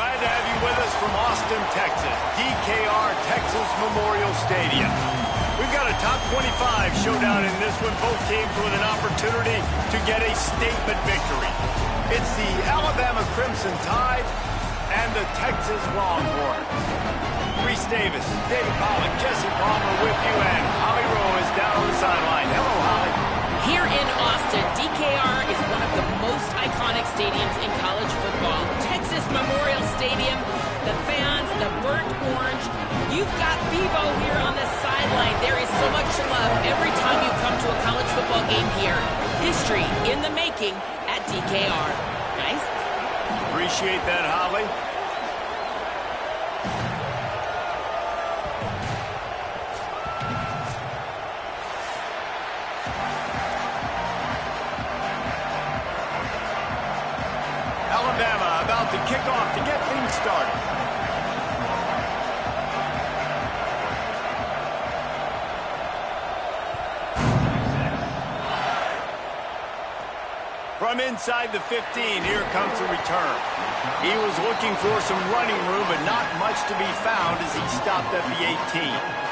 Glad to have you with us from Austin, Texas, DKR Texas Memorial Stadium. We've got a top 25 showdown in this one, both teams with an opportunity to get a statement victory. It's the Alabama Crimson Tide and the Texas Longhorns. Reese Davis, David Pollock, Jesse Palmer with you, and Holly Rowe is down on the sideline. Hello, Holly. Here in Austin, DKR is one of the most iconic stadiums in college football. Texas Memorial Stadium, the fans, the burnt orange. You've got Bevo here on the sideline. There is so much love every time you come to a college football game here. History in the making at DKR. Guys? Appreciate that, Holly. Alabama about to kick off to get things started. From inside the 15, here comes the return. He was looking for some running room, but not much to be found as he stopped at the 18.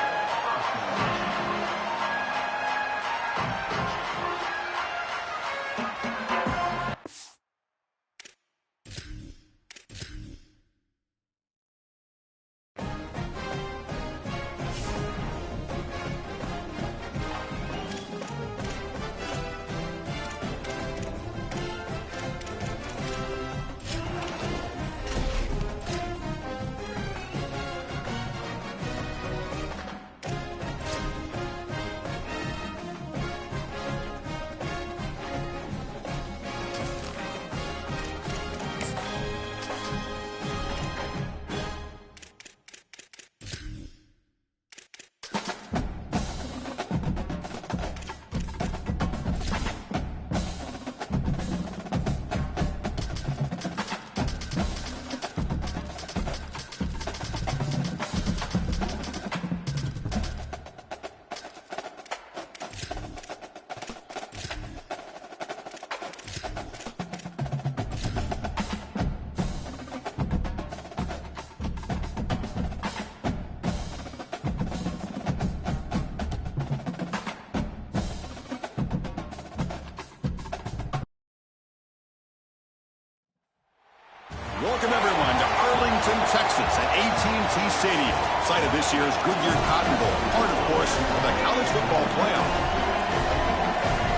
Welcome, everyone, to Arlington, Texas at Ncaa Stadium, site of this year's Goodyear Cotton Bowl, part, of course, of the college football playoff.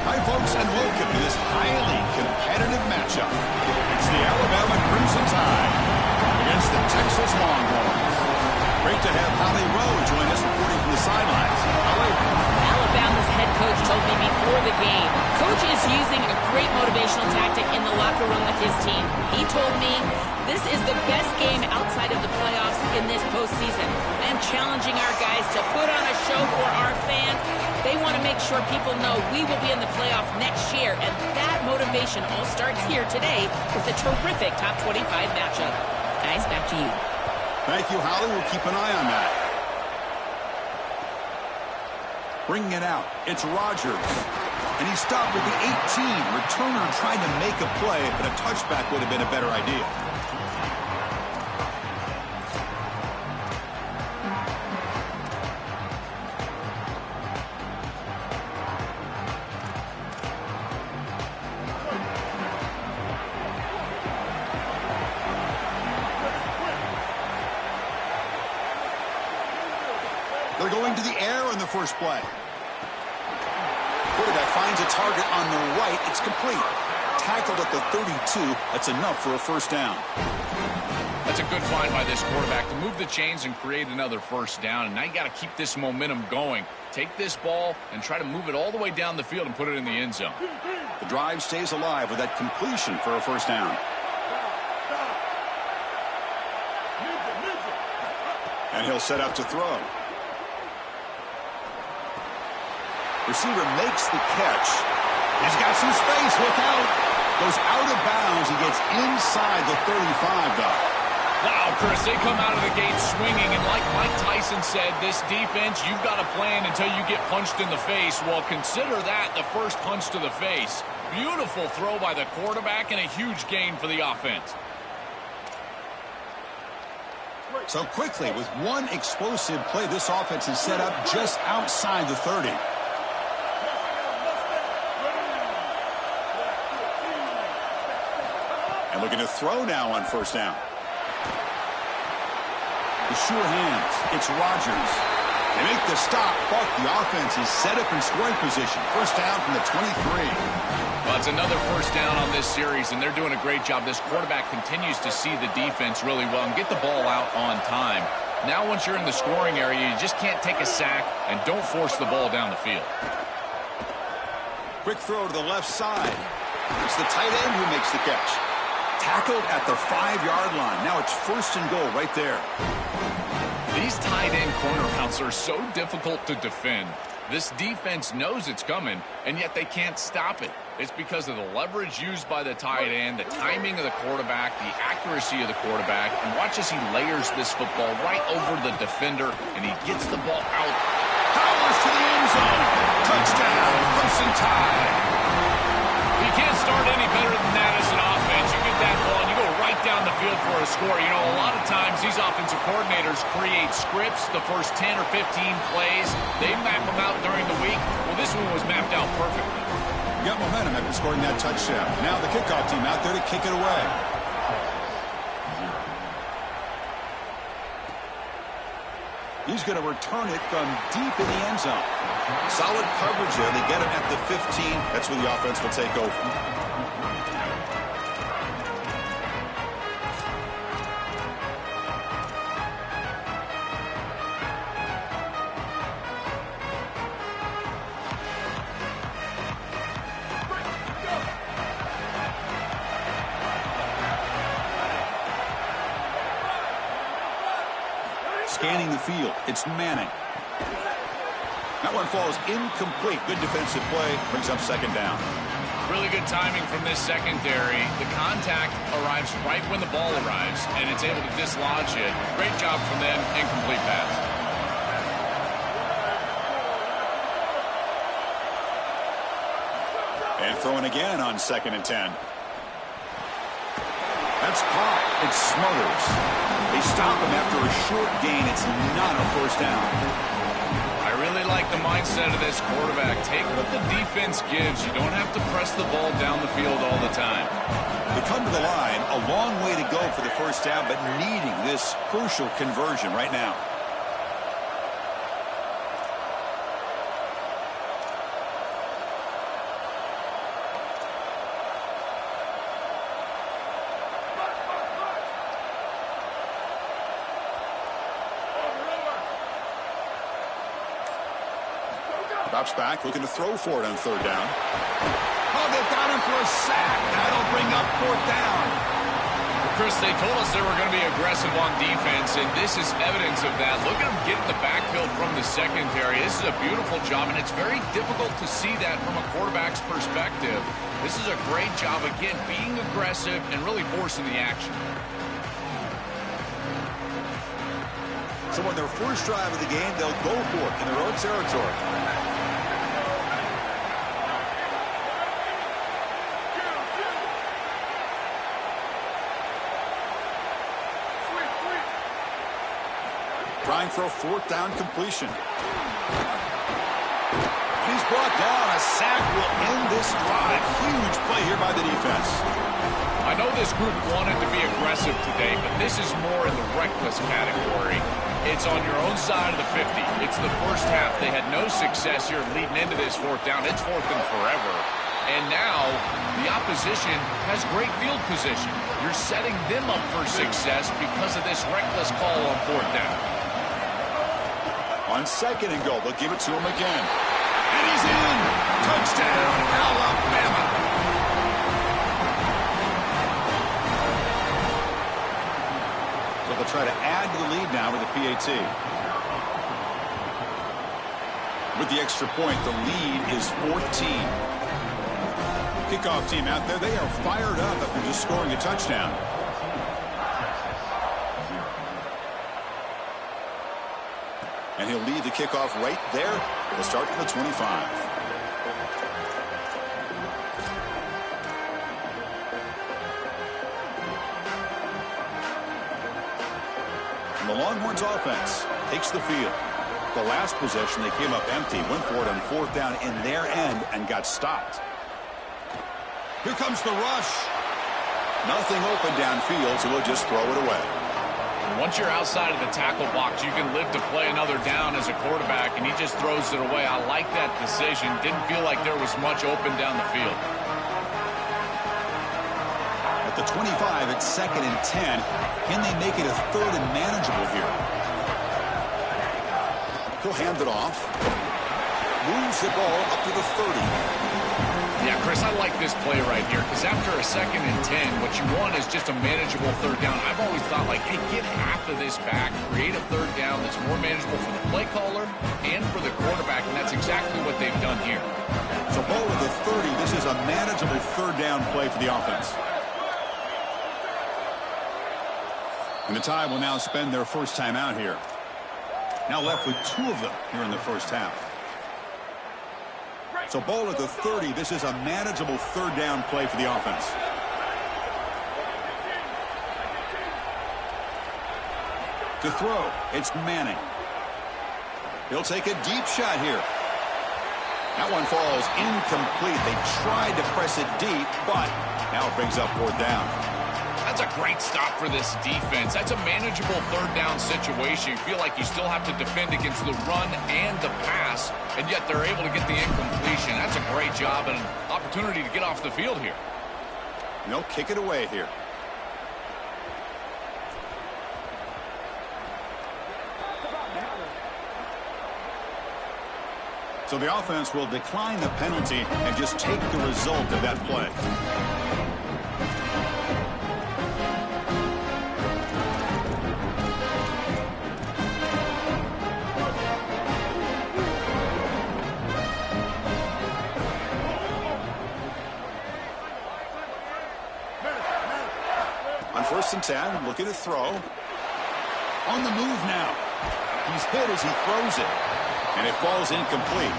Hi, folks, and welcome to this highly competitive matchup. It's the Alabama Crimson Tide against the Texas Longhorns. Great to have Holly Rowe join us reporting from the sidelines. Holly? Alabama's head coach told me before the game, Coach is using a great motivational tactic in the locker room with his team. He told me this is the best game outside of the playoffs in this postseason. I am challenging our guys to put on a show for our fans. They want to make sure people know we will be in the playoff next year, and that motivation all starts here today with a terrific top 25 matchup. Guys, back to you. Thank you, Holly. We'll keep an eye on that. Bringing it out, it's Rogers. And he stopped with the 18. Returner trying to make a play, but a touchback would have been a better idea. They're going to the air in the first play. Quarterback finds a target on the right. It's complete. Tackled at the 32. That's enough for a first down. That's a good find by this quarterback to move the chains and create another first down. And now you got to keep this momentum going. Take this ball and try to move it all the way down the field and put it in the end zone. The drive stays alive with that completion for a first down. And he'll set up to throw. Receiver makes the catch. He's got some space. Look out. Goes out of bounds. He gets inside the 35, though. Wow, Chris, they come out of the gate swinging, and like Mike Tyson said, this defense, you've got to plan until you get punched in the face. Well, consider that the first punch to the face. Beautiful throw by the quarterback and a huge gain for the offense. So quickly, with one explosive play, this offense is set up just outside the 30. And looking to throw now on first down. The sure hands. It's Rodgers. They make the stop, but the offense is set up in scoring position. First down from the 23. Well, it's another first down on this series, and they're doing a great job. This quarterback continues to see the defense really well and get the ball out on time. Now, once you're in the scoring area, you just can't take a sack and don't force the ball down the field. Quick throw to the left side. It's the tight end who makes the catch. Tackled at the 5-yard line. Now it's first and goal right there. These tight end corner routes are so difficult to defend. This defense knows it's coming, and yet they can't stop it. It's because of the leverage used by the tight end, the timing of the quarterback, the accuracy of the quarterback, and watch as he layers this football right over the defender, and he gets the ball out. Powers to the end zone. Touchdown, Crimson Tide. You can't start any better than that as an offense. You get that ball, and you go right down the field for a score. You know, a lot of times these offensive coordinators create scripts the first 10 or 15 plays. They map them out during the week. Well, this one was mapped out perfectly. Got momentum after scoring that touchdown. Now the kickoff team out there to kick it away. He's going to return it from deep in the end zone. Solid coverage there. They get him at the 15. That's where the offense will take over. Scanning the field, it's Manning. That one falls incomplete. Good defensive play, brings up second down. Really good timing from this secondary. The contact arrives right when the ball arrives, and it's able to dislodge it. Great job from them, incomplete pass. And throwing again on 2nd and 10. That's caught. It's Smothers. They stop him after a short gain. It's not a first down. I really like the mindset of this quarterback. Take what the defense gives. You don't have to press the ball down the field all the time. They come to the line, a long way to go for the first down, but needing this crucial conversion right now. Drops back, looking to throw for it on 3rd down. Oh, they've got him for a sack. That'll bring up 4th down. Well, Chris, they told us they were going to be aggressive on defense, and this is evidence of that. Look at them get in the backfield from the secondary. This is a beautiful job, and it's very difficult to see that from a quarterback's perspective. This is a great job, again, being aggressive and really forcing the action. So on their first drive of the game, they'll go for it in their own territory. Trying for a 4th down completion. He's brought down. A sack will end this drive. Huge play here by the defense. I know this group wanted to be aggressive today, but this is more in the reckless category. It's on your own side of the 50. It's the first half. They had no success here leading into this 4th down. It's 4th and forever. And now the opposition has great field position. You're setting them up for success because of this reckless call on 4th down. On 2nd and goal, they'll give it to him again. And he's in! Touchdown, Alabama! So they'll try to add to the lead now with a PAT. With the extra point, the lead is 14. Kickoff team out there, they are fired up after just scoring a touchdown. And he'll lead the kickoff right there. It'll start from the 25. And the Longhorns offense takes the field. The last possession, they came up empty, went for it on 4th down in their end, and got stopped. Here comes the rush. Nothing open downfield, so we'll just throw it away. Once you're outside of the tackle box, you can live to play another down as a quarterback, and he just throws it away. I like that decision. Didn't feel like there was much open down the field. At the 25, it's 2nd and 10. Can they make it a 3rd and manageable here? He'll hand it off. Moves the ball up to the 30. Yeah, Chris, I like this play right here because after a 2nd and 10, what you want is just a manageable 3rd down. I've always thought, like, hey, get half of this back, create a 3rd down that's more manageable for the play caller and for the quarterback, and that's exactly what they've done here. So ball at the 30. This is a manageable 3rd down play for the offense. And the Tide will now spend their first time out here. Now left with 2 of them here in the first half. So ball at the 30. This is a manageable 3rd down play for the offense. To throw, it's Manning. He'll take a deep shot here. That one falls incomplete. They tried to press it deep, but now it brings up 4th down. That's a great stop for this defense. That's a manageable 3rd down situation. You feel like you still have to defend against the run and the pass, and yet they're able to get the incompletion. That's a great job and an opportunity to get off the field here. They'll kick it away here. So the offense will decline the penalty and just take the result of that play. On 1st and 10, looking to throw. On the move now. He's hit as he throws it. And it falls incomplete.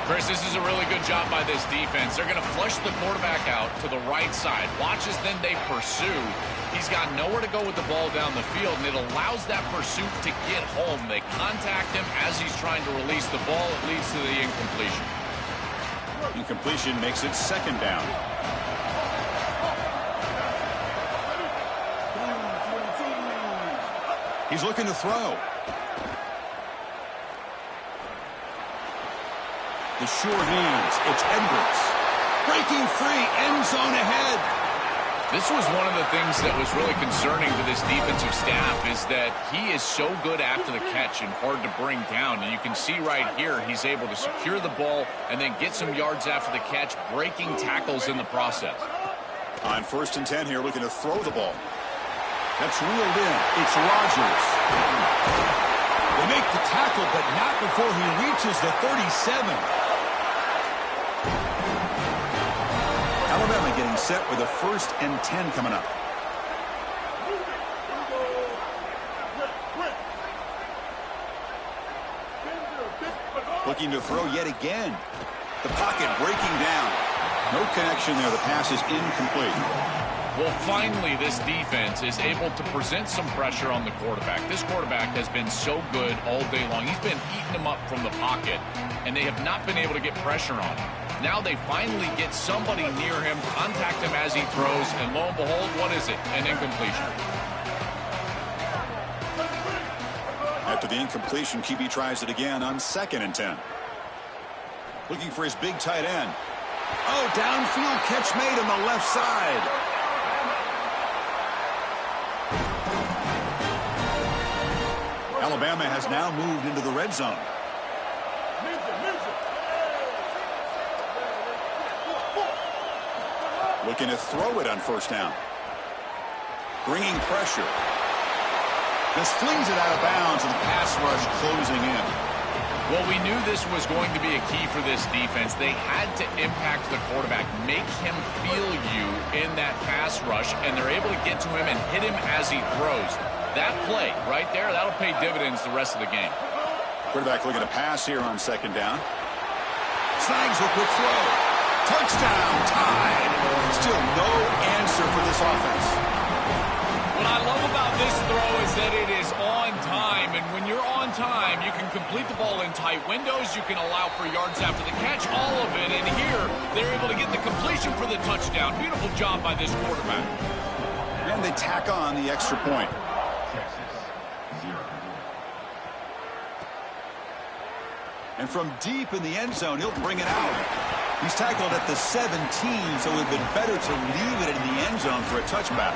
Chris, this is a really good job by this defense. They're going to flush the quarterback out to the right side. Watch as then they pursue. He's got nowhere to go with the ball down the field, and it allows that pursuit to get home. They contact him as he's trying to release the ball. It leads to the incompletion. Incompletion makes it 2nd down. He's looking to throw. The sure hands. It's Edwards. Breaking free. End zone ahead. This was one of the things that was really concerning to this defensive staff is that he is so good after the catch and hard to bring down. And you can see right here he's able to secure the ball and then get some yards after the catch, breaking tackles in the process. On 1st and 10 here, looking to throw the ball. That's reeled in. It's Rodgers. They make the tackle, but not before he reaches the 37. Alabama getting set with a 1st and 10 coming up. Looking to throw yet again. The pocket breaking down. No connection there. The pass is incomplete. Well, finally, this defense is able to present some pressure on the quarterback. This quarterback has been so good all day long. He's been eating them up from the pocket, and they have not been able to get pressure on him. Now they finally get somebody near him, contact him as he throws, and lo and behold, what is it? An incompletion. After the incompletion, QB tries it again on 2nd and 10. Looking for his big tight end. Oh, downfield catch made on the left side. Alabama has now moved into the red zone. Looking to throw it on 1st down. Bringing pressure. Just flings it out of bounds, and the pass rush closing in. Well, we knew this was going to be a key for this defense. They had to impact the quarterback, make him feel you in that pass rush, and they're able to get to him and hit him as he throws. That play right there, that'll pay dividends the rest of the game. Quarterback looking to pass here on 2nd down. Snags a quick throw. Touchdown, Tide. Still no answer for this offense. What I love about this throw is that it is on same time, you can complete the ball in tight windows. You can allow for yards after the catch, all of it. And here, they're able to get the completion for the touchdown. Beautiful job by this quarterback. And they tack on the extra point. And from deep in the end zone, he'll bring it out. He's tackled at the 17, so it would have been better to leave it in the end zone for a touchback.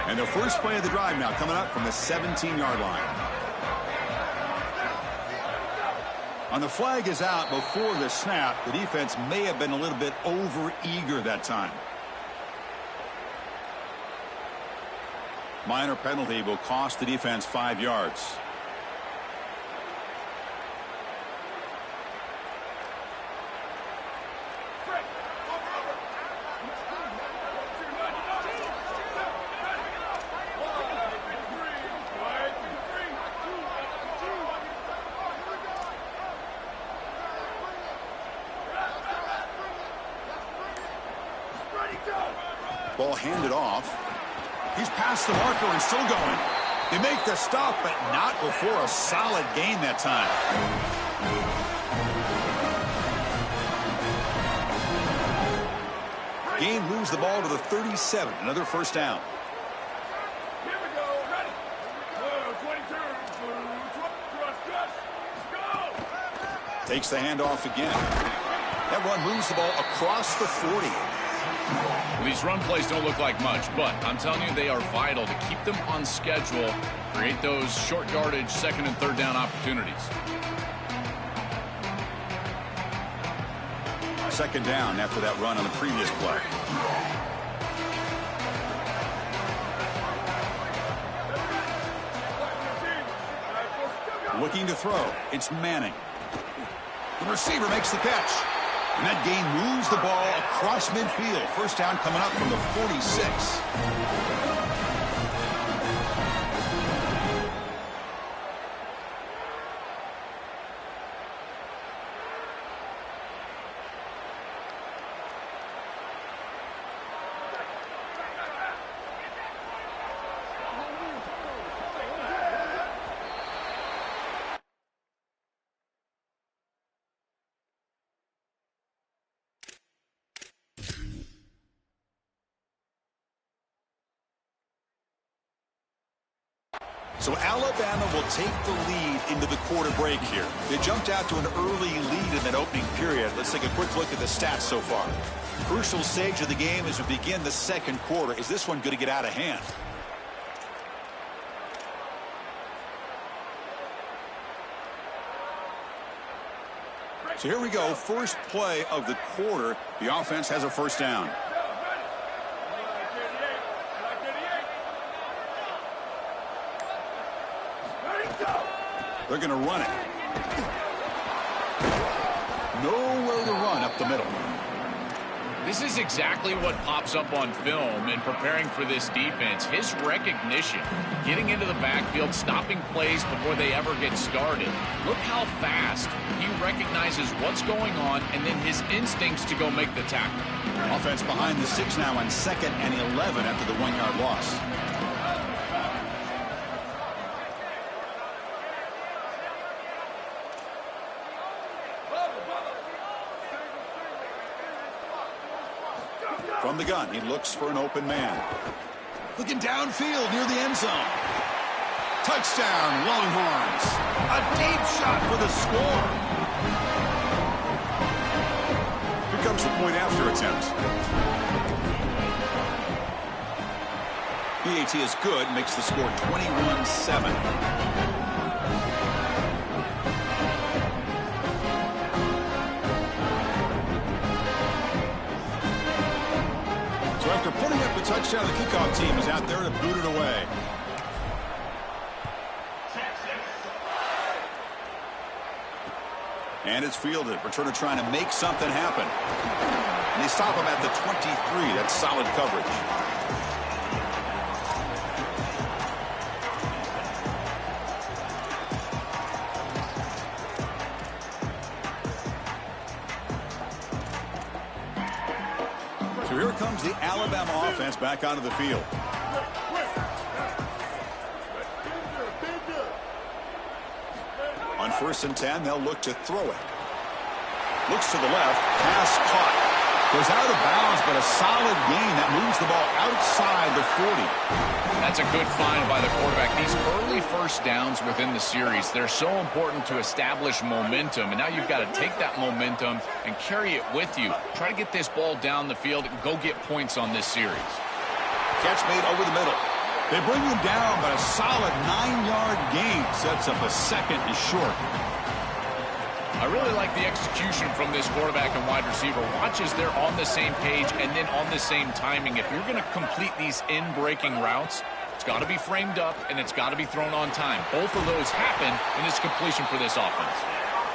And the first play of the drive now coming up from the 17-yard line. On the flag is out before the snap. The defense may have been a little bit over-eager that time. Minor penalty will cost the defense 5 yards. Ball handed off. He's past the marker and still going. They make the stop, but not before a solid gain that time. Gain moves the ball to the 37. Another first down. Here we go. Ready. 22. Go. Takes the handoff again. That run moves the ball across the 40. Well, these run plays don't look like much, but I'm telling you, they are vital to keep them on schedule, create those short yardage second and third down opportunities. Second down after that run on the previous play. Looking to throw. It's Manning. The receiver makes the catch. And that gain moves the ball across midfield. First down coming up from the 46. So Alabama will take the lead into the quarter break here. They jumped out to an early lead in that opening period. Let's take a quick look at the stats so far. Crucial stage of the game as we begin the second quarter. Is this one going to get out of hand? So here we go. First play of the quarter. The offense has a first down. They're going to run it. Nowhere to run up the middle. This is exactly what pops up on film in preparing for this defense. His recognition, getting into the backfield, stopping plays before they ever get started. Look how fast he recognizes what's going on and then his instincts to go make the tackle. Offense behind the 6 now on 2nd and 11 after the 1-yard loss. From the gun, he looks for an open man. Looking downfield near the end zone. Touchdown, Longhorns. A deep shot for the score. Here comes the point after attempt. PAT is good, makes the score 21-7. After putting up a touchdown, the kickoff team is out there to boot it away. And it's fielded. Returner trying to make something happen. And they stop him at the 23. That's solid coverage. So here comes the Alabama offense back onto the field. On 1st and 10, they'll look to throw it. Looks to the left. Pass caught. Goes out of bounds, but a solid gain that moves the ball outside the 40. That's a good find by the quarterback. These early first downs within the series, they're so important to establish momentum. And now you've got to take that momentum and carry it with you. Try to get this ball down the field and go get points on this series. Catch made over the middle. They bring him down, but a solid 9-yard gain sets up a second and short. I really like the execution from this quarterback and wide receiver. Watch as they're on the same page and then on the same timing. If you're going to complete these in-breaking routes, it's got to be framed up and it's got to be thrown on time. Both of those happen in this completion for this offense.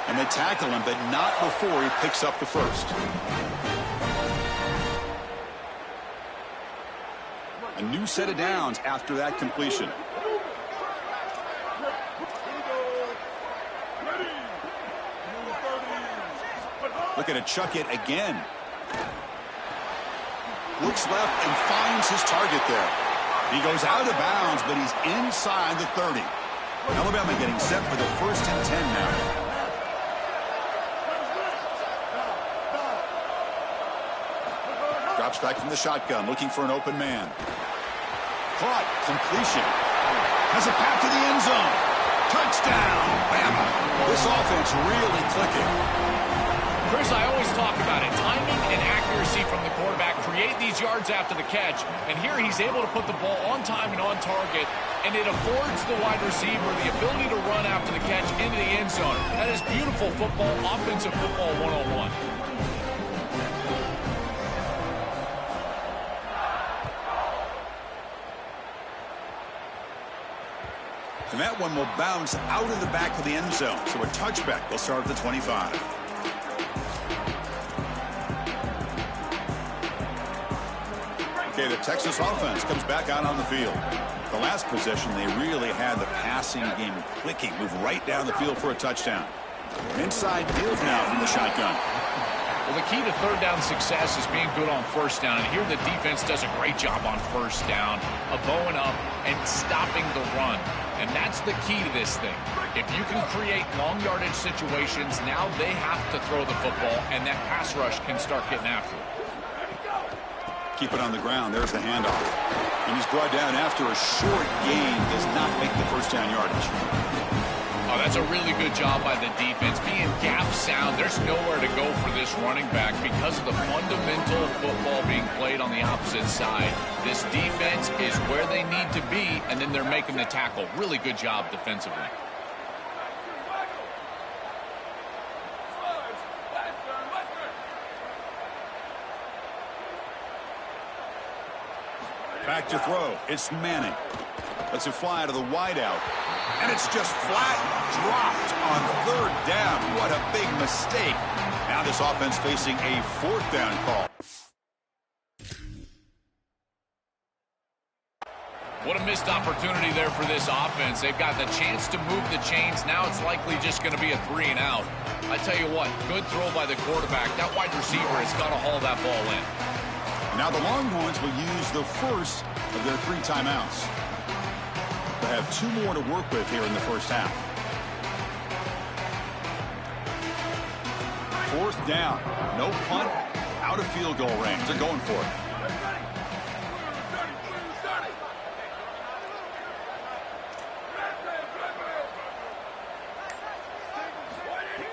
And they tackle him, but not before he picks up the first. A new set of downs after that completion. Looking to chuck it again. Looks left and finds his target there. He goes out of bounds, but he's inside the 30. Alabama getting set for the 1st and 10 now. Drops back from the shotgun, looking for an open man. Caught. Completion. Has a path to the end zone. Touchdown, Bama. This offense really clicking. Chris, I always talk about it. Timing and accuracy from the quarterback create these yards after the catch. And here he's able to put the ball on time and on target. And it affords the wide receiver the ability to run after the catch into the end zone. That is beautiful football, offensive football 101. And that one will bounce out of the back of the end zone. So a touchback. They'll start at the 25. Okay, the Texas offense comes back out on the field. The last possession, they really had the passing game clicking. Move right down the field for a touchdown. Inside deals now from the shotgun. Well, the key to third down success is being good on first down. And here the defense does a great job on first down of bowing up and stopping the run. And that's the key to this thing. If you can create long yardage situations, now they have to throw the football, and that pass rush can start getting after it. Keep it on the ground. There's the handoff. And he's brought down after a short gain. Does not make the first down yardage. Oh, that's a really good job by the defense. Being gap sound, there's nowhere to go for this running back because of the fundamental football being played on the opposite side. This defense is where they need to be, and then they're making the tackle. Really good job defensively. Back to throw. It's Manning. Lets it fly to the wideout. And it's just flat dropped on 3rd down. What a big mistake. Now this offense facing a 4th down call. What a missed opportunity there for this offense. They've got the chance to move the chains. Now it's likely just going to be a 3 and out. I tell you what, good throw by the quarterback. That wide receiver has got to haul that ball in. Now the Longhorns will use the first of their 3 timeouts. They have 2 more to work with here in the first half. 4th down. No punt. Out of field goal range. They're going for it.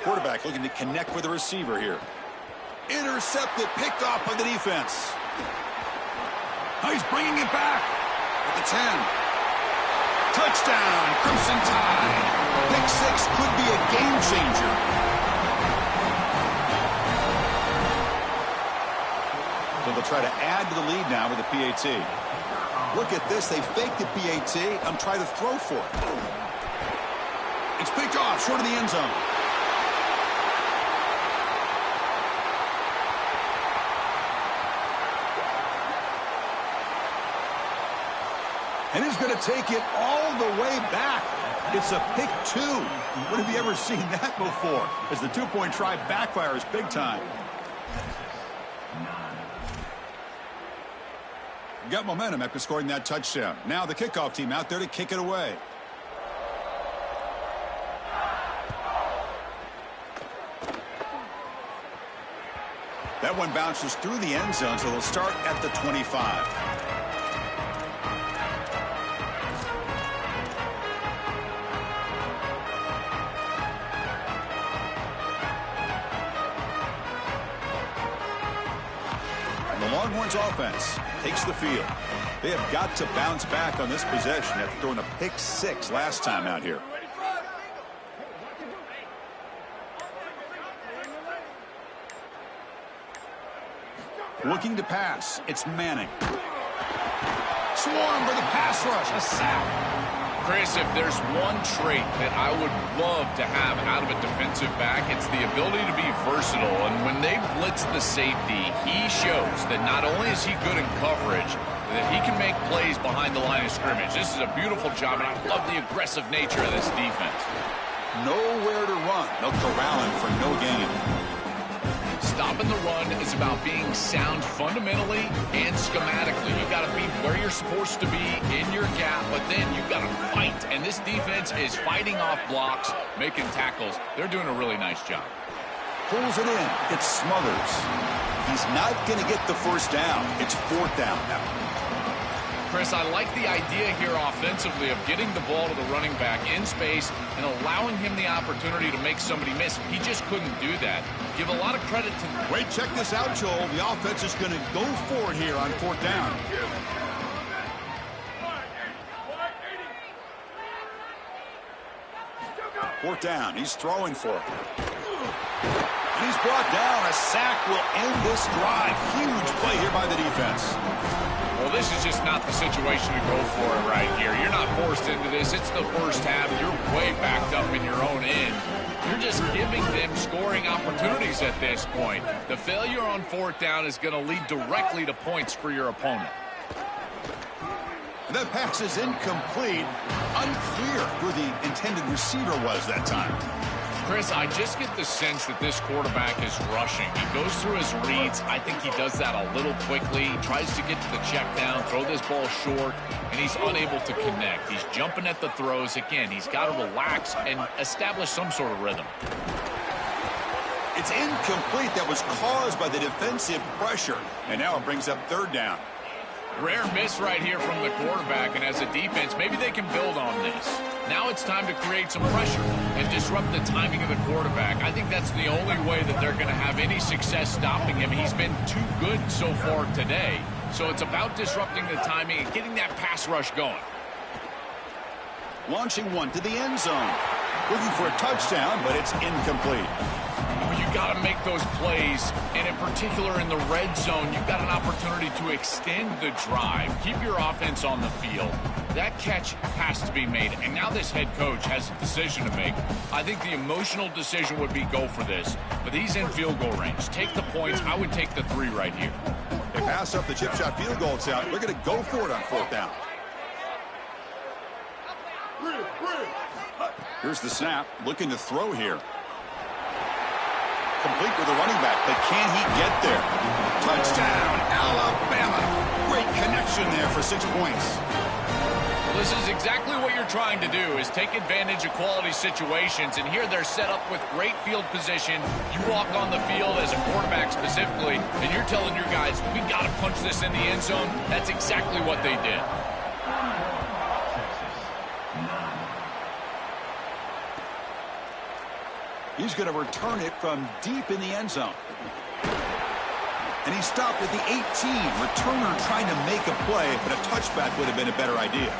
Quarterback looking to connect with the receiver here. Intercepted, picked off by the defense. Oh, he's bringing it back at the 10. Touchdown, Crimson Tide. Pick 6 could be a game changer. So they'll try to add to the lead now with the PAT. Look at this. They faked the PAT and try to throw for it. It's picked off short of the end zone. And he's going to take it all the way back. It's a pick 2. When have you ever seen that before? As the 2-point try backfires big time. Got momentum after scoring that touchdown. Now the kickoff team out there to kick it away. That one bounces through the end zone, so they'll start at the 25. Longhorns offense takes the field. They have got to bounce back on this possession after throwing a pick 6 last time out here. Looking to pass. It's Manning. Swarm for the pass rush. A sack. Chris, if there's one trait that I would love to have out of a defensive back, it's the ability to be versatile. And when they blitz the safety, he shows that not only is he good in coverage, that he can make plays behind the line of scrimmage. This is a beautiful job, and I love the aggressive nature of this defense. Nowhere to run. They'll corral him for no gain. Stopping the run is about being sound fundamentally and schematically. You got to be where you're supposed to be in your gap, but then you got to fight. And this defense is fighting off blocks, making tackles. They're doing a really nice job. Pulls it in. It smothers. He's not going to get the first down. It's 4th down now. Chris, I like the idea here offensively of getting the ball to the running back in space and allowing him the opportunity to make somebody miss. He just couldn't do that. Give a lot of credit to... Wait, check this out, Joel. The offense is going to go for it here on 4th down. Fourth down. He's throwing for it. And he's brought down. A sack will end this drive. Huge play here by the defense. Well, this is just not the situation to go for it right here. You're not forced into this. It's the first half. You're way backed up in your own end. You're just giving them scoring opportunities at this point. The failure on 4th down is going to lead directly to points for your opponent. That pass is incomplete. Unclear who the intended receiver was that time. Chris, I just get the sense that this quarterback is rushing. He goes through his reads. I think he does that a little quickly. He tries to get to the check down, throw this ball short, and he's unable to connect. He's jumping at the throws. Again, he's got to relax and establish some sort of rhythm. It's incomplete. That was caused by the defensive pressure. And now it brings up 3rd down. Rare miss right here from the quarterback, and as a defense, maybe they can build on this. Now it's time to create some pressure and disrupt the timing of the quarterback. I think that's the only way that they're going to have any success stopping him. He's been too good so far today. So it's about disrupting the timing and getting that pass rush going. Launching one to the end zone. Looking for a touchdown, but it's incomplete. Oh, you got to make those plays, and in particular in the red zone, you've got an opportunity to extend the drive, keep your offense on the field. That catch has to be made, and now this head coach has a decision to make. I think the emotional decision would be go for this, but he's in field goal range. Take the points. I would take the 3 right here. They pass up the chip shot field goal attempt. They're going to go for it on 4th down. Here's the snap. Looking to throw here. Complete with the running back, but can he get there? Touchdown, Alabama. Great connection there for 6 points. Well, this is exactly what you're trying to do, is take advantage of quality situations, and here they're set up with great field position. You walk on the field as a quarterback specifically, and you're telling your guys, we got to punch this in the end zone. That's exactly what they did. He's going to return it from deep in the end zone. And he stopped at the 18. Returner trying to make a play, but a touchback would have been a better idea.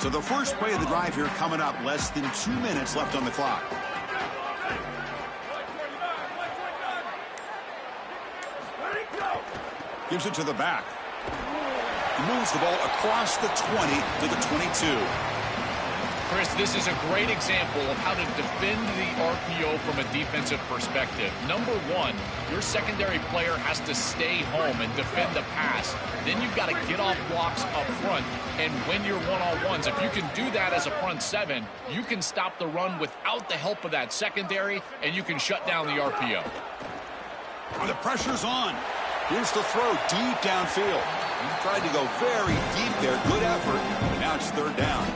So the first play of the drive here coming up. Less than 2 minutes left on the clock. Gives it to the back. He moves the ball across the 20 to the 22. Chris, this is a great example of how to defend the RPO from a defensive perspective. Number one, your secondary player has to stay home and defend the pass. Then you've got to get off blocks up front and win your one-on-ones. If you can do that as a front seven, you can stop the run without the help of that secondary, and you can shut down the RPO. The pressure's on. Here's the throw deep downfield. He tried to go very deep there. Good effort, but now it's third down.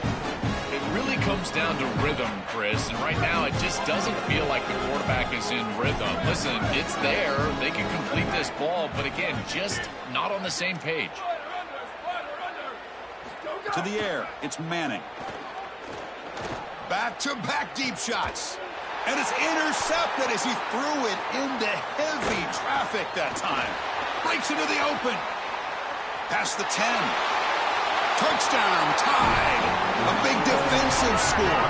It really comes down to rhythm, Chris, and right now it just doesn't feel like the quarterback is in rhythm. Listen, it's there. They can complete this ball, but again, just not on the same page. To the air, it's Manning. Back-to-back deep shots. And it's intercepted as he threw it into heavy traffic that time. Breaks into the open. Past the 10. Touchdown, tied. A big defensive score.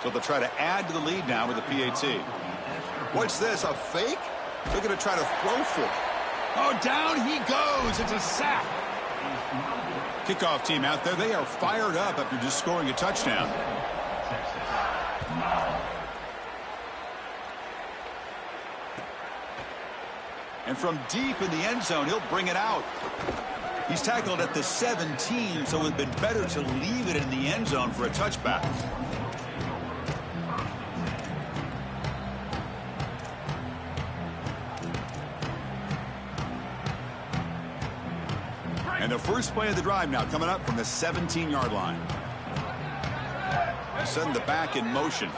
So they'll try to add to the lead now with a PAT. What's this, a fake? They're going to try to throw for it. Oh, down he goes. It's a sack. Kickoff team out there, they are fired up after just scoring a touchdown. And from deep in the end zone, he'll bring it out. He's tackled at the 17, so it would have been better to leave it in the end zone for a touchback. And the first play of the drive now coming up from the 17-yard line. Send the back in motion.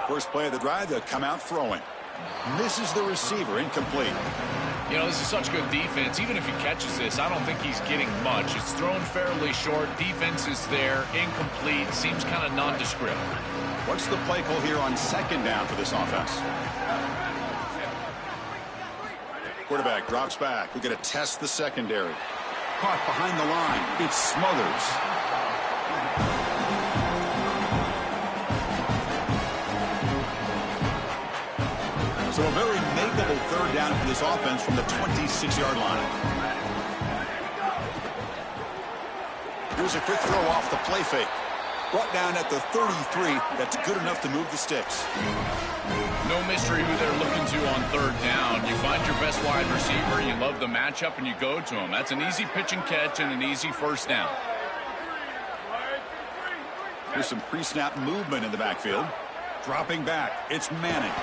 First play of the drive, they'll come out throwing. Misses the receiver, incomplete. You know, this is such good defense. Even if he catches this, I don't think he's getting much. It's thrown fairly short. Defense is there, incomplete, seems kind of nondescript. What's the play call here on second down for this offense? Quarterback drops back. We're going to test the secondary. Caught behind the line. It's Smothers. So a very makeable third down for this offense from the 26-yard line. Here's a quick throw off the play fake. Brought down at the 33. That's good enough to move the sticks. No mystery who they're looking to on third down. You find your best wide receiver, you love the matchup, and you go to him. That's an easy pitch and catch and an easy first down. Here's some pre-snap movement in the backfield. Dropping back, it's Manning.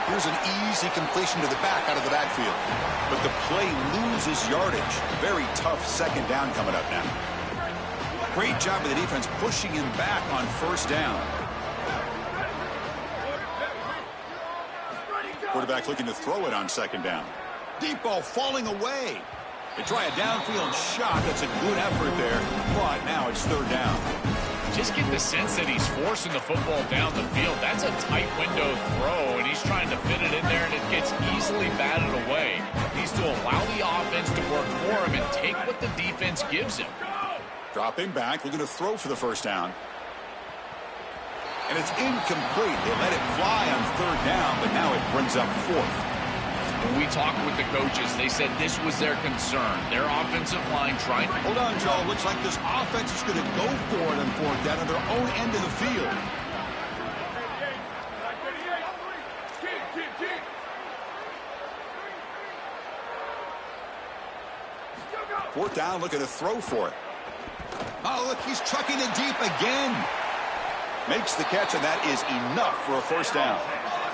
Here's an easy completion to the back out of the backfield. But the play loses yardage. Very tough second down coming up now. Great job of the defense pushing him back on first down. Quarterback looking to throw it on second down. Deep ball falling away. They try a downfield shot. That's a good effort there. But now it's third down. Just get the sense that he's forcing the football down the field. That's a tight window throw, and he's trying to fit it in there, and it gets easily batted away. He needs to allow the offense to work for him and take what the defense gives him. Dropping back, looking to throw for the first down. And it's incomplete. They let it fly on third down, but now it brings up fourth. When we talked with the coaches, they said this was their concern. Their offensive line trying to... Hold on, Joe. Looks like this offense is going to go for it on fourth down on their own end of the field. Fourth down, looking to throw for it. Oh, look, he's chucking it deep again. Makes the catch, and that is enough for a first down.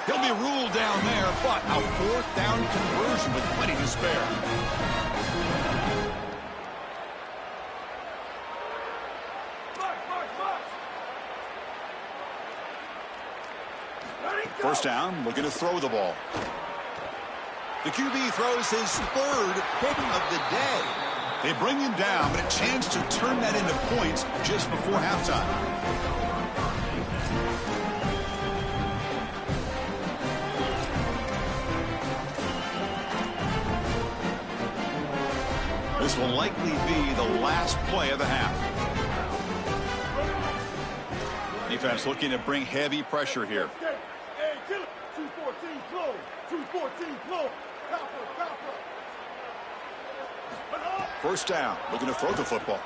He'll be ruled down there, but a fourth down conversion with plenty to spare. First down, looking to throw the ball. The QB throws his third hit of the day. They bring him down, but a chance to turn that into points just before halftime. This will likely be the last play of the half. Defense looking to bring heavy pressure here. close. 214, close. Copper. First down, looking to throw the football.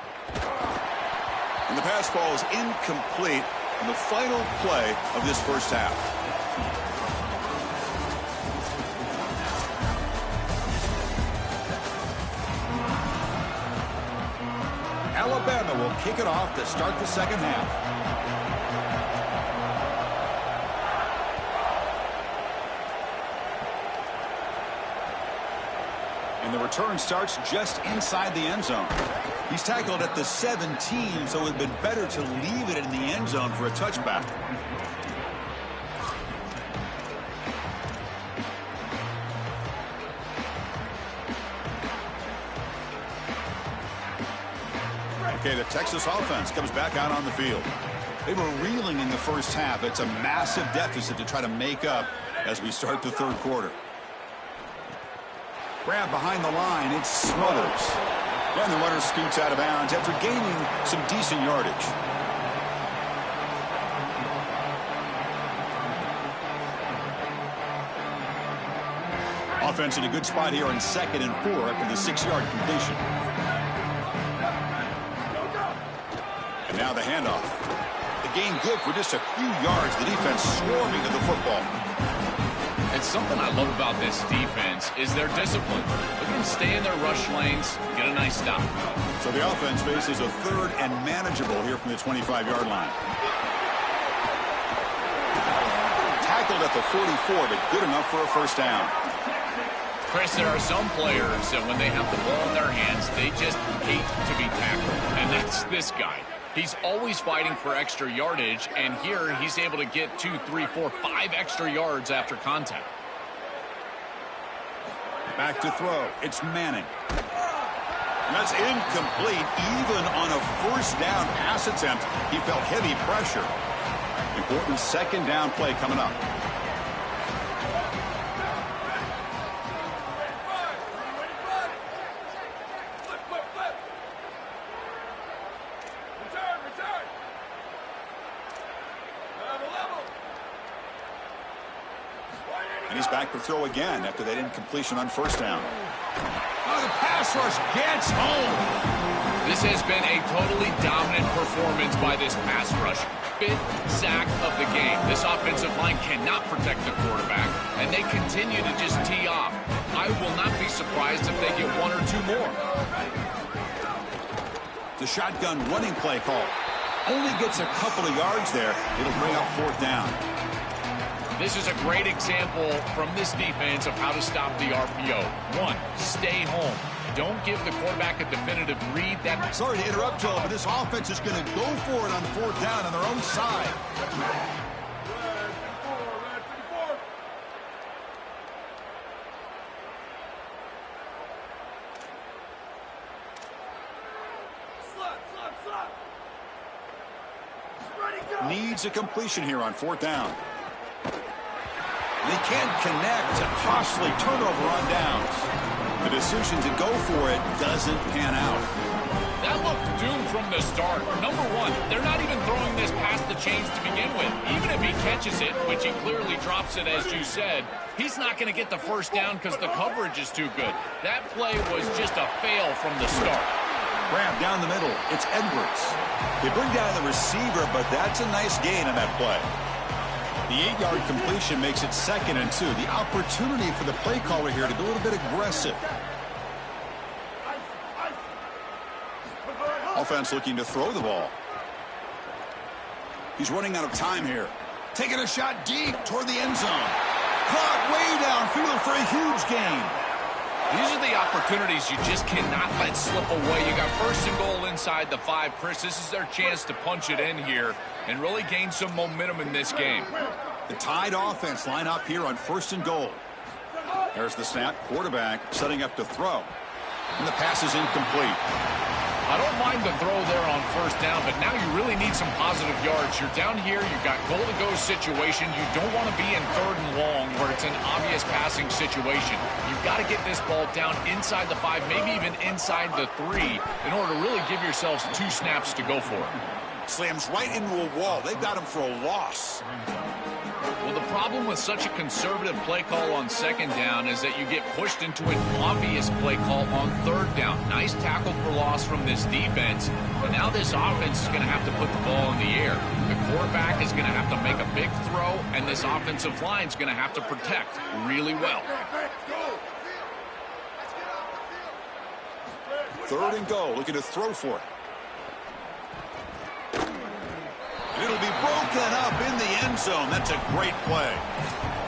And the pass ball is incomplete on the final play of this first half. Alabama will kick it off to start the second half. And the return starts just inside the end zone. He's tackled at the 17, so it would have been better to leave it in the end zone for a touchback. Okay, the Texas offense comes back out on the field. They were reeling in the first half. It's a massive deficit to try to make up as we start the third quarter. Grab behind the line, it's Smothers. And the runner scoots out of bounds after gaining some decent yardage. Offense in a good spot here on 2nd and 4 after the 6-yard completion. And now the handoff. The gain good for just a few yards. The defense swarming to the football. And something I love about this defense is their discipline. Look at them stay in their rush lanes, get a nice stop. So the offense faces a 3rd and manageable here from the 25-yard line. Tackled at the 44, but good enough for a first down. Chris, there are some players that when they have the ball in their hands, they just hate to be tackled. And that's this guy. He's always fighting for extra yardage, and here he's able to get 2, 3, 4, 5 extra yards after contact. Back to throw. It's Manning. And that's incomplete. Even on a first down pass attempt, he felt heavy pressure. Important 2nd down play coming up. And he's back to throw again after that incompletion on first down. Oh, the pass rush gets home. This has been a totally dominant performance by this pass rush. 5th sack of the game. This offensive line cannot protect the quarterback, and they continue to just tee off. I will not be surprised if they get 1 or 2 more. The shotgun running play call. Only gets a couple of yards there. It'll bring up 4th down. This is a great example from this defense of how to stop the RPO. 1, stay home. Don't give the quarterback a definitive read. Sorry to interrupt, Joe, but this offense is going to go for it on 4th down on their own side. Needs a completion here on 4th down. They can't connect. A costly turnover on downs. The decision to go for it doesn't pan out. That looked doomed from the start. Number 1, they're not even throwing this past the chains to begin with. Even if he catches it, which he clearly drops it as you said, he's not going to get the first down because the coverage is too good. That play was just a fail from the start. Grab down the middle. It's Edwards. They bring down the receiver, but that's a nice gain on that play. The 8-yard completion makes it 2nd and 2. The opportunity for the play caller here to be a little bit aggressive. Offense looking to throw the ball. He's running out of time here. Taking a shot deep toward the end zone. Caught way downfield for a huge gain. These are the opportunities you just cannot let slip away. You got 1st and goal inside the 5. Chris, this is their chance to punch it in here and really gain some momentum in this game. The Tide offense line up here on 1st and goal. There's the snap. Quarterback setting up to throw. And the pass is incomplete. I don't mind the throw there on 1st down, but now you really need some positive yards. You're down here, you've got goal-to-go situation. You don't want to be in 3rd and long where it's an obvious passing situation. You've got to get this ball down inside the 5, maybe even inside the 3, in order to really give yourselves 2 snaps to go for it. Slams right into a wall. They've got him for a loss. Well, the problem with such a conservative play call on second down is that you get pushed into an obvious play call on third down. Nice tackle for loss from this defense, but now this offense is going to have to put the ball in the air. The quarterback is going to have to make a big throw, and this offensive line is going to have to protect really well. Third and goal, looking to throw for it. It'll be broken up in the end zone. That's a great play.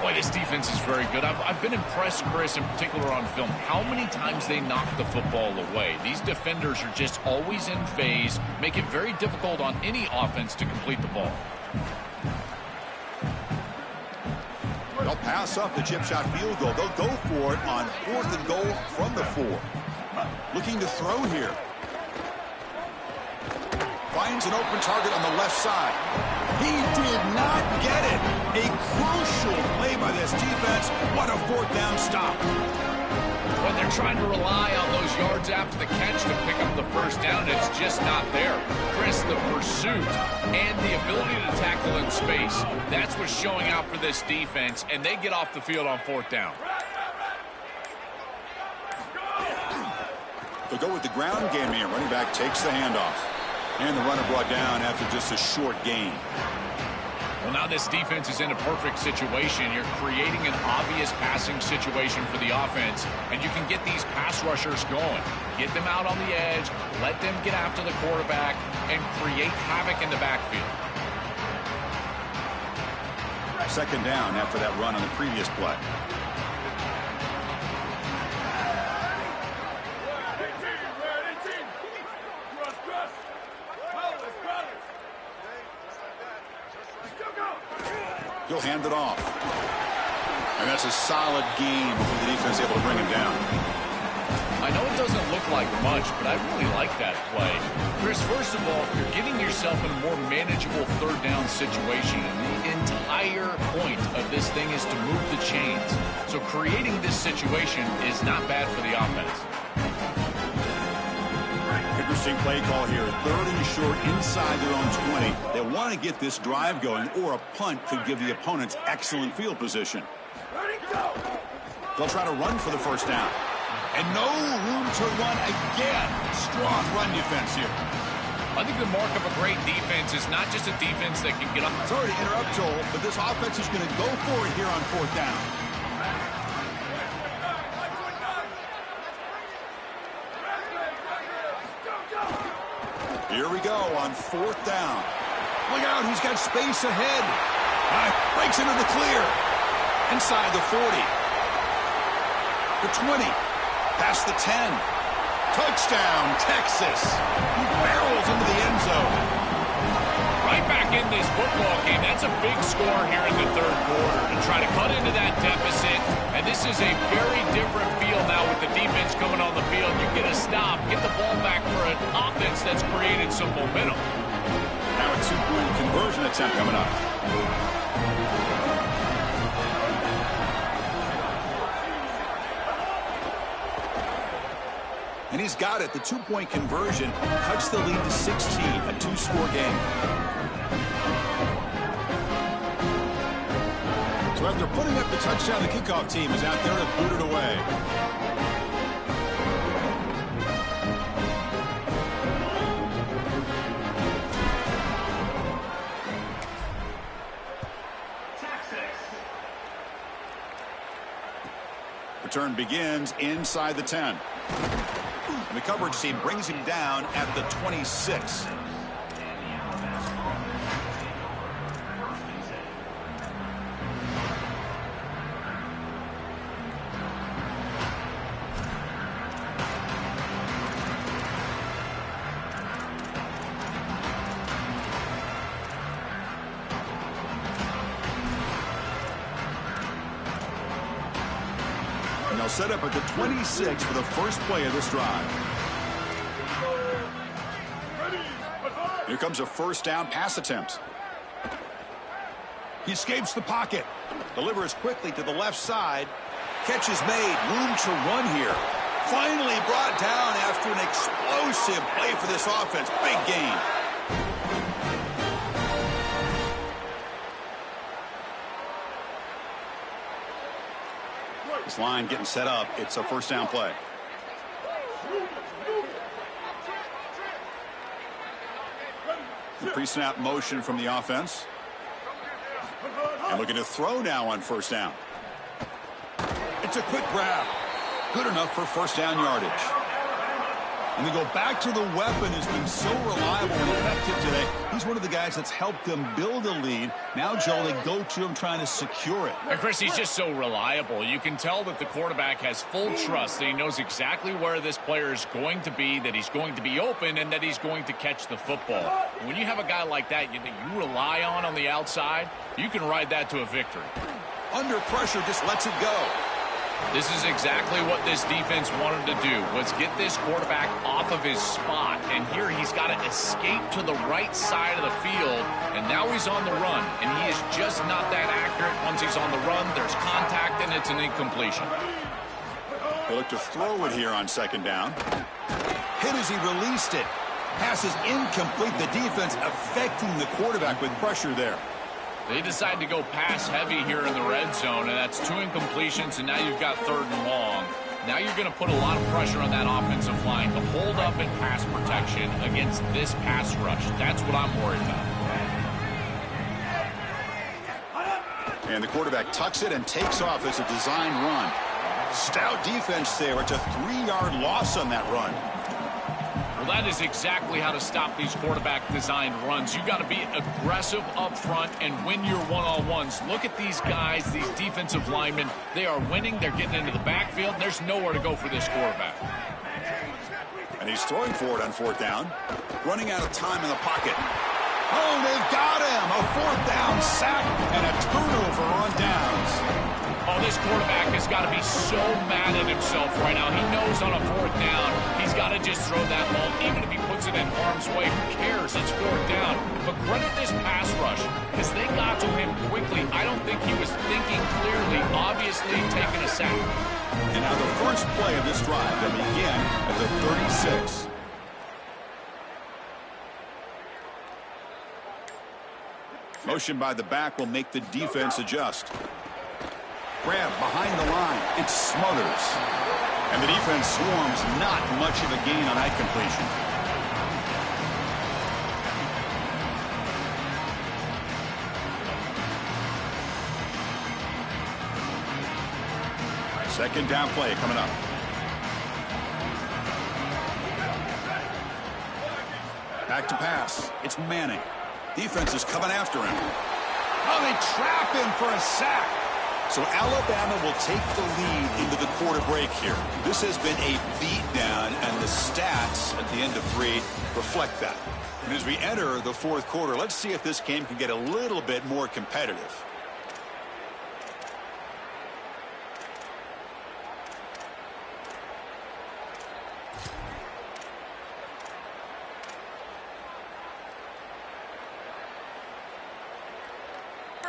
Boy, this defense is very good. I've been impressed, Chris, in particular on film, how many times they knock the football away. These defenders are just always in phase, make it very difficult on any offense to complete the ball. They'll pass up the chip shot field goal. They'll go for it on 4th and goal from the 4. Looking to throw here. Finds an open target on the left side. He did not get it. A crucial play by this defense. What a 4th down stop. When they're trying to rely on those yards after the catch to pick up the first down, it's just not there. Chris, the pursuit and the ability to tackle in space, that's what's showing out for this defense, and they get off the field on 4th down. They'll go with the ground game here. Running back takes the handoff. And the runner brought down after just a short gain. Well, now this defense is in a perfect situation. You're creating an obvious passing situation for the offense, and you can get these pass rushers going. Get them out on the edge, let them get after the quarterback, and create havoc in the backfield. Second down after that run on the previous play. He'll hand it off. And that's a solid gain before the defense able to bring him down. I know it doesn't look like much, but I really like that play. Chris, first of all, you're getting yourself in a more manageable third down situation. And the entire point of this thing is to move the chains. So creating this situation is not bad for the offense. Interesting play call here. 3rd and short inside their own 20. They want to get this drive going, or a punt could give the opponents excellent field position. They'll try to run for the first down. And no room to run again. Strong run defense here. I think the mark of a great defense is not just a defense that can get up. Sorry to interrupt, Joel, but this offense is going to go for it here on 4th down. Here we go on 4th down. Look out, he's got space ahead. Breaks into the clear. Inside the 40. The 20. Past the 10. Touchdown, Texas. He barrels into the end zone. Right back in this football game. That's a big score here in the 3rd quarter to try to cut into that deficit. And this is a very different feel now with the defense coming on the field. You get a stop, get the ball back for an offense that's created some momentum. Now a 2-point conversion attempt coming up. And he's got it. The 2-point conversion cuts the lead to 16, a 2-score game. So after putting up the touchdown, the kickoff team is out there to boot it away. Return begins inside the 10. And the coverage team brings him down at the 26. And they'll set up at the 26 for the first play of this drive. Here comes a first down pass attempt. He escapes the pocket. Delivers quickly to the left side. Catch is made. Room to run here. Finally brought down after an explosive play for this offense. Big gain. This line getting set up. It's a first down play. Pre-snap motion from the offense. And looking to throw now on first down. It's a quick grab. Good enough for first down yardage. And they go back to the weapon who's been so reliable and effective today. He's one of the guys that's helped them build a lead. Now, Joe, they go to him trying to secure it. And Chris, he's just so reliable. You can tell that the quarterback has full trust that he knows exactly where this player is going to be, that he's going to be open, and that he's going to catch the football. When you have a guy like that you rely on the outside, you can ride that to a victory. Under pressure, just lets it go. This is exactly what this defense wanted to do, was get this quarterback off of his spot. And here he's got to escape to the right side of the field, and now he's on the run. And he is just not that accurate. Once he's on the run, there's contact, and it's an incompletion. They look to throw it here on second down. Hit as he released it. Pass is incomplete. The defense affecting the quarterback with pressure there. They decide to go pass heavy here in the red zone, and that's 2 incompletions, and now you've got 3rd and long. Now you're going to put a lot of pressure on that offensive line to hold up in pass protection against this pass rush. That's what I'm worried about. And the quarterback tucks it and takes off as a design run. Stout defense there. It's a 3-yard loss on that run. Well, that is exactly how to stop these quarterback-designed runs. You've got to be aggressive up front and win your one-on-ones. Look at these guys, these defensive linemen. They are winning. They're getting into the backfield. There's nowhere to go for this quarterback. And he's throwing for it on 4th down. Running out of time in the pocket. Oh, they've got him. A 4th down sack and a turnover on downs. Oh, this quarterback has got to be so mad at himself right now. He knows on a 4th down, he's got to just throw that ball. Even if he puts it in harm's way, who cares? It's 4th down. But credit this pass rush, because they got to him quickly. I don't think he was thinking clearly, obviously taking a sack. And now the first play of this drive that began at the 36. Motion by the back will make the defense adjust. Grab behind the line. It smothers. And the defense swarms. Not much of a gain on that completion. Second down play coming up. Back to pass. It's Manning. Defense is coming after him. Oh, they trap him for a sack. So Alabama will take the lead into the quarter break here. This has been a beatdown, and the stats at the end of 3 reflect that. And as we enter the 4th quarter, let's see if this game can get a little bit more competitive.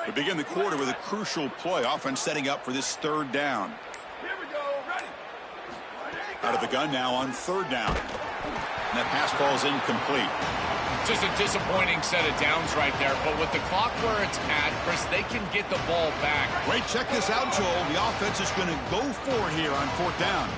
We begin the quarter with a crucial play. Offense setting up for this 3rd down. Here we go. Ready. Out of the gun now on 3rd down. And that pass falls incomplete. Just a disappointing set of downs right there. But with the clock where it's at, Chris, they can get the ball back. Great. Check this out, Joel. The offense is going to go for it here on 4th down.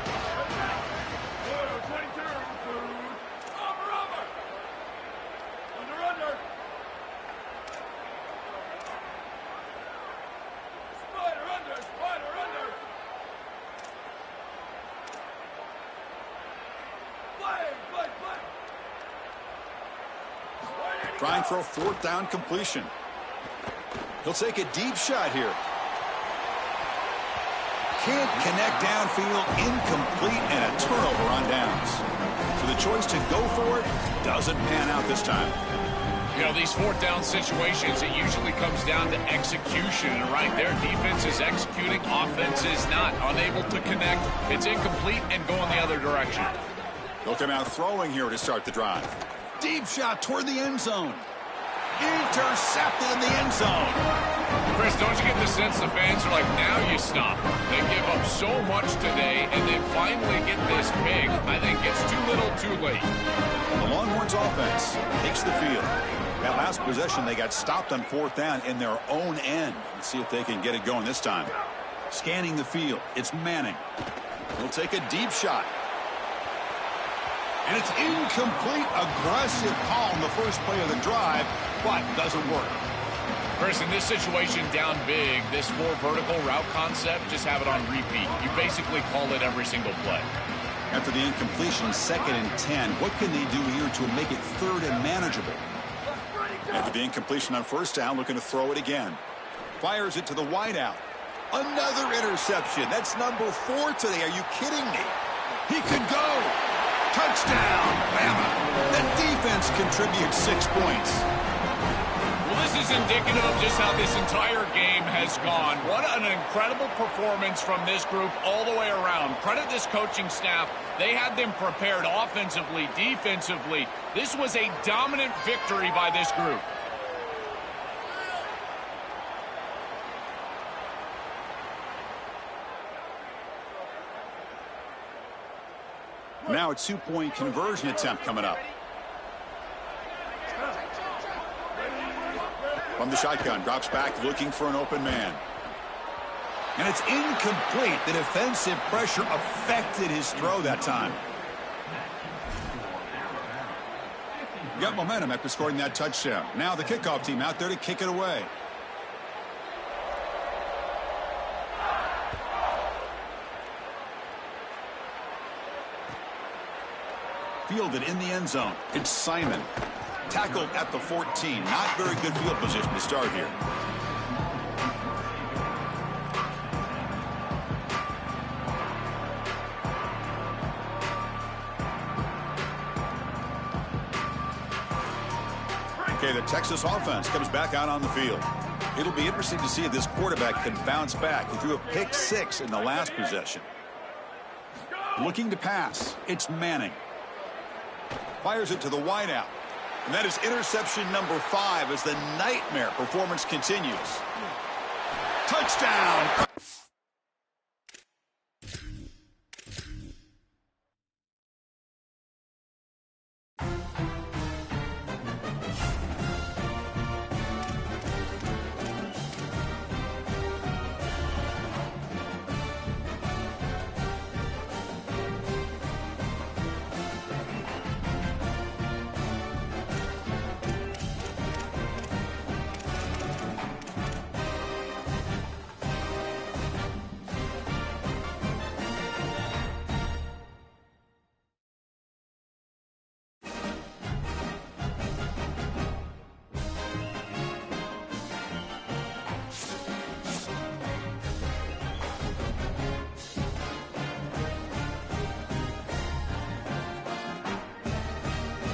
Trying for a 4th down completion. He'll take a deep shot here. Can't connect downfield, incomplete, and a turnover on downs. So the choice to go for it doesn't pan out this time. You know, these 4th down situations, it usually comes down to execution. And right there, defense is executing, offense is not. Unable to connect. It's incomplete and going the other direction. They'll come out throwing here to start the drive. Deep shot toward the end zone. Intercepted in the end zone. Chris, don't you get the sense the fans are like, now you stop. They give up so much today, and they finally get this big. I think it's too little too late. The Longhorns offense takes the field. That last possession, they got stopped on 4th down in their own end. Let's see if they can get it going this time. Scanning the field. It's Manning. He'll take a deep shot. And it's incomplete. Aggressive call in the first play of the drive, but doesn't work. Chris, in this situation, down big, this 4 vertical route concept, just have it on repeat. You basically call it every single play. After the incompletion, 2nd and 10, what can they do here to make it 3rd and manageable? After the incompletion on 1st down, looking to throw it again. Fires it to the wideout. Another interception. That's number 4 today. Are you kidding me? He could go. Touchdown, Bama. The defense contributes 6 points. Well, this is indicative of just how this entire game has gone. What an incredible performance from this group all the way around. Credit this coaching staff. They had them prepared offensively, defensively. This was a dominant victory by this group. Now a 2-point conversion attempt coming up. From the shotgun, drops back looking for an open man. And it's incomplete. The defensive pressure affected his throw that time. Got momentum after scoring that touchdown. Now the kickoff team out there to kick it away. Fielded in the end zone. It's Simon. Tackled at the 14. Not very good field position to start here. Okay, the Texas offense comes back out on the field. It'll be interesting to see if this quarterback can bounce back. He threw a pick 6 in the last possession. Looking to pass. It's Manning. Fires it to the wideout. And that is interception number 5 as the nightmare performance continues. Touchdown!